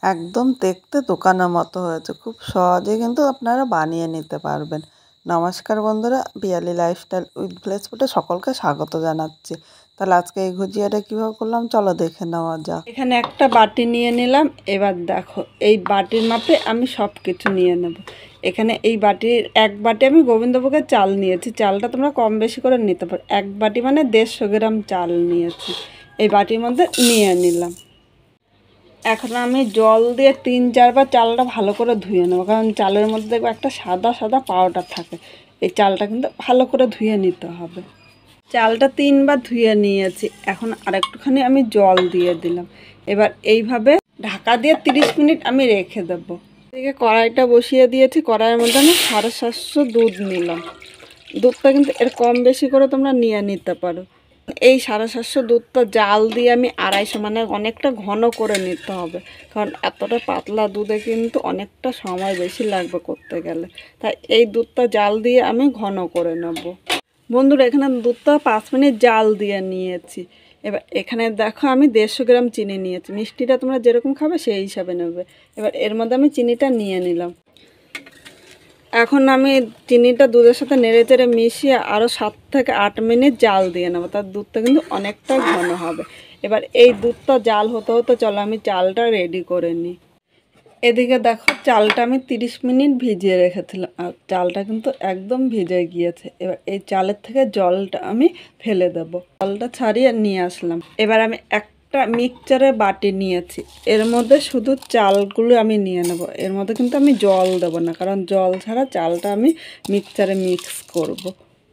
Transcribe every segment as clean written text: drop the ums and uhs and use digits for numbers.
একদম দেখতে দোকানের মতো হয়েছে। খুব সহজে কিন্তু আপনারা বানিয়ে নিতে পারবেন। নমস্কার বন্ধুরা, পিয়ালি লাইফস্টাইল উইথ ভিলেজ ফুডে সকলকে স্বাগত জানাচ্ছি। তাহলে আজকে এই ভুজিয়াটা কীভাবে করলাম চলো দেখে নেওয়া যাক। এখানে একটা বাটি নিয়ে নিলাম। এবার দেখো এই বাটির মাপে আমি সব কিছু নিয়ে নেব। এখানে এই বাটির এক বাটি আমি গোবিন্দভোগের চাল নিয়েছি। চালটা তোমরা কম বেশি করে নিতে পারো। এক বাটি মানে 150 গ্রাম চাল নিয়েছি। এই বাটির মধ্যে নিয়ে নিলাম। এখন আমি জল দিয়ে 3-4 বার চালটা ভালো করে ধুয়ে নেবো, কারণ চালের মধ্যে দেখবো একটা সাদা সাদা পাউডার থাকে। এই চালটা কিন্তু ভালো করে ধুয়ে নিতে হবে। চালটা 3 বার ধুয়ে নিয়েছি। এখন আরেকটুখানি আমি জল দিয়ে দিলাম। এবার এইভাবে ঢাকা দিয়ে 30 মিনিট আমি রেখে দেবো। এদিকে কড়াইটা বসিয়ে দিয়েছি। কড়াইয়ের মধ্যে আমি 750 দুধ নিলাম। দুধটা কিন্তু এর কম বেশি করে তোমরা নিয়ে নিতে পারো। এই 750 দুধটা জাল দিয়ে আমি 250, মানে অনেকটা ঘন করে নিতে হবে, কারণ এতটা পাতলা দুধে কিন্তু অনেকটা সময় বেশি লাগবে করতে গেলে। তাই এই দুধটা জাল দিয়ে আমি ঘন করে নেব। বন্ধুরা, এখানে দুধটা 5 মিনিট জাল দিয়ে নিয়েছি। এবার এখানে দেখো আমি 150 গ্রাম চিনি নিয়েছি। মিষ্টিটা তোমরা যেরকম খাবে সেই হিসাবে নেবে। এবার এর মধ্যে আমি চিনিটা নিয়ে নিলাম। এখন আমি চিনিটা দুধের সাথে নেড়ে চেড়ে মিশিয়ে আরও 7 থেকে 8 মিনিট জাল দিয়ে নেবো। তার দুধটা কিন্তু অনেকটা ঘন হবে। এবার এই দুধটা জাল হতে হতে চলো আমি চালটা রেডি করে নিই। এদিকে দেখো চালটা আমি 30 মিনিট ভিজিয়ে রেখেছিলাম, আর চালটা কিন্তু একদম ভিজে গিয়েছে। এবার এই চালের থেকে জলটা আমি ফেলে দেবো। জলটা ছাড়িয়ে নিয়ে আসলাম। এবার আমি একটা মিক্সচারের বাটি নিয়েছি। এর মধ্যে শুধু চালগুলো আমি নিয়ে নেব। এর মধ্যে কিন্তু আমি জল দেবো না, কারণ জল ছাড়া চালটা আমি মিক্সচারে মিক্স করব।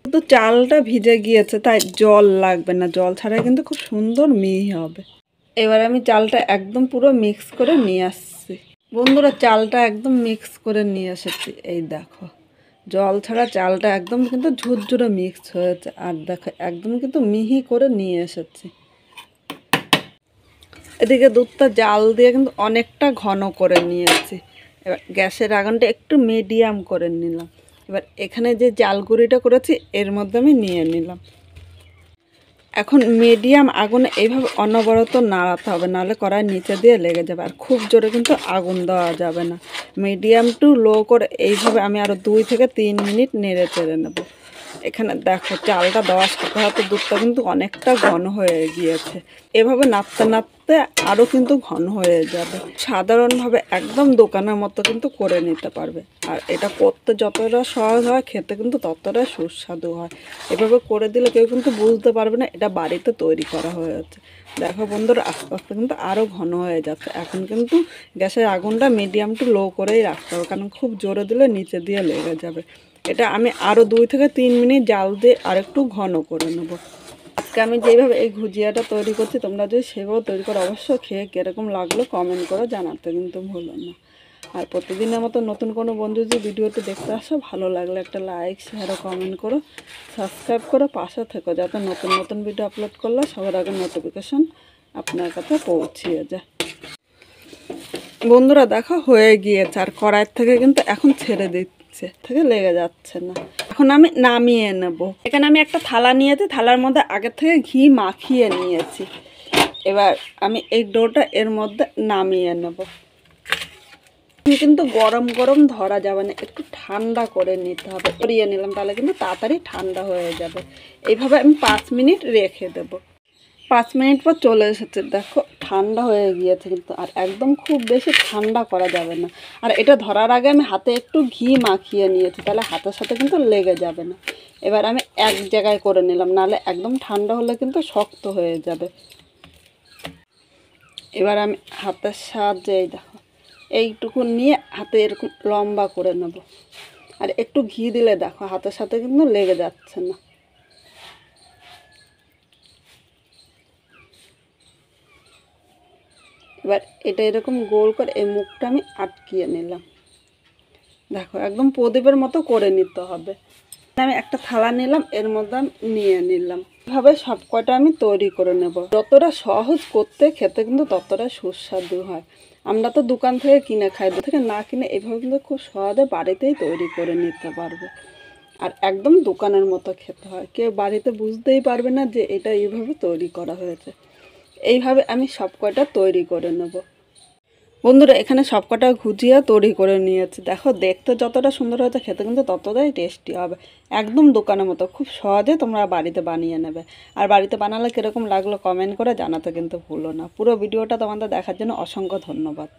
শুধু চালটা ভিজে গিয়েছে তাই জল লাগবে না। জল ছাড়া কিন্তু খুব সুন্দর মিহি হবে। এবার আমি চালটা একদম পুরো মিক্স করে নিয়ে আসছি। বন্ধুরা, চালটা একদম মিক্স করে নিয়ে এসেছি। এই দেখো জল ছাড়া চালটা একদম কিন্তু ঝুরঝুরে মিক্স হয়েছে। আর দেখো একদম কিন্তু মিহি করে নিয়ে এসেছি। এদিকে দুধটা জাল দিয়ে কিন্তু অনেকটা ঘন করে নিয়েছি। এবার গ্যাসের আগুনটা একটু মিডিয়াম করে নিলাম। এবার এখানে যে জাল গুঁড়িটা করেছি এর মধ্যে আমি নিয়ে নিলাম। এখন মিডিয়াম আগুনে এইভাবে অনবরত নাড়াতে হবে, নাহলে কড়াই নিচে দিয়ে লেগে যাবে। আর খুব জোরে কিন্তু আগুন দেওয়া যাবে না। মিডিয়াম টু লো করে এইভাবে আমি আরও 2 থেকে 3 মিনিট নেড়ে চেড়ে নেব। এখানে দেখো চালটা দেওয়ার সাথে সাথে দুধটা কিন্তু অনেকটা ঘন হয়ে গিয়েছে। এভাবে নাড়তে নাড়তে আরও কিন্তু ঘন হয়ে যাবে। সাধারণভাবে একদম দোকানের মতো কিন্তু করে নিতে পারবে। আর এটা করতে যতটা সহজ হয়, খেতে কিন্তু ততটা সুস্বাদু হয়। এভাবে করে দিলে কেউ কিন্তু বুঝতে পারবে না এটা বাড়িতে তৈরি করা হয়েছে। দেখো বন্ধুরা, আস্তে আস্তে কিন্তু আরও ঘন হয়ে যাচ্ছে। এখন কিন্তু গ্যাসের আগুনটা মিডিয়াম টু লো করেই রাখতে হবে, কারণ খুব জোরে দিলে নিচে দিয়ে লেগে যাবে। এটা আমি আরও 2 থেকে 3 মিনিট জাল দিয়ে আরেকটু ঘন করে নেব। আজকে আমি যেইভাবে এই ভুজিয়াটা তৈরি করছি, তোমরা যদি সেভাবে তৈরি করো অবশ্যই খেয়ে কীরকম লাগলো কমেন্ট করে জানাতে কিন্তু ভুলো না। আর প্রতিদিনের মতো নতুন কোনো বন্ধু যদি ভিডিওটি দেখতে আসো, ভালো লাগলে একটা লাইক শেয়ার ও কমেন্ট করো, সাবস্ক্রাইব করো, পাশে থেকো, যাতে নতুন নতুন ভিডিও আপলোড করলে সবার আগে নোটিফিকেশন আপনার কাছে পৌঁছিয়ে যায়। বন্ধুরা দেখো হয়ে গিয়েছে, আর কড়াইয়ের থেকে কিন্তু এখন ছেড়ে দিচ্ছে, থেকে লেগে যাচ্ছে না। এখন আমি নামিয়ে নেব। এখানে আমি একটা থালা নিয়েছি, থালার মধ্যে আগে থেকে ঘি মাখিয়ে নিয়েছি। এবার আমি এই ডোটা এর মধ্যে নামিয়ে নেব। কিন্তু গরম গরম ধরা যাবে না, একটু ঠান্ডা করে নিতে হবে। করিয়ে নিলাম, তাহলে কিন্তু তাড়াতাড়ি ঠান্ডা হয়ে যাবে। এইভাবে আমি 5 মিনিট রেখে দেব। 5 মিনিট পর চলে এসেছে, দেখো ঠান্ডা হয়ে গিয়েছে কিন্তু। আর একদম খুব বেশি ঠান্ডা করা যাবে না। আর এটা ধরার আগে আমি হাতে একটু ঘি মাখিয়ে নিয়েছি, তাহলে হাতের সাথে কিন্তু লেগে যাবে না। এবার আমি এক জায়গায় করে নিলাম, নাহলে একদম ঠান্ডা হলে কিন্তু শক্ত হয়ে যাবে। এবার আমি হাতের সাহায্যে দেখো এইটুকু নিয়ে হাতে এরকম লম্বা করে নেব। আর একটু ঘি দিলে দেখো হাতের সাথে কিন্তু লেগে যাচ্ছে না। এবার এটা এরকম গোল করে এই মুখটা আমি আটকিয়ে নিলাম। দেখো একদম প্রদীপের মতো করে নিতে হবে। আমি একটা থালা নিলাম, এর মধ্যে আমি নিয়ে নিলাম। এভাবে সব কয়টা আমি তৈরি করে নেব। যতটা সহজ করতে, খেতে কিন্তু ততটা সুস্বাদু হয়। আমরা তো দোকান থেকে কিনে খাই, থেকে না কিনে এভাবে কিন্তু খুব সহজে বাড়িতেই তৈরি করে নিতে পারবে। আর একদম দোকানের মতো খেতে হয়, কেউ বাড়িতে বুঝতেই পারবে না যে এটা এইভাবে তৈরি করা হয়েছে। এইভাবে আমি সব কয়টা তৈরি করে নেব। বন্ধুরা এখানে সবকটা ভুজিয়া তৈরি করে নিয়েছি। দেখো দেখতে যতটা সুন্দর হয়েছে খেতে কিন্তু ততটাই টেস্টি হবে। একদম দোকানের মতো খুব সহজে তোমরা বাড়িতে বানিয়ে নেবে। আর বাড়িতে বানালে কীরকম লাগলো কমেন্ট করে জানাতে কিন্তু ভুলো না। পুরো ভিডিওটা তোমাদের দেখার জন্য অসংখ্য ধন্যবাদ।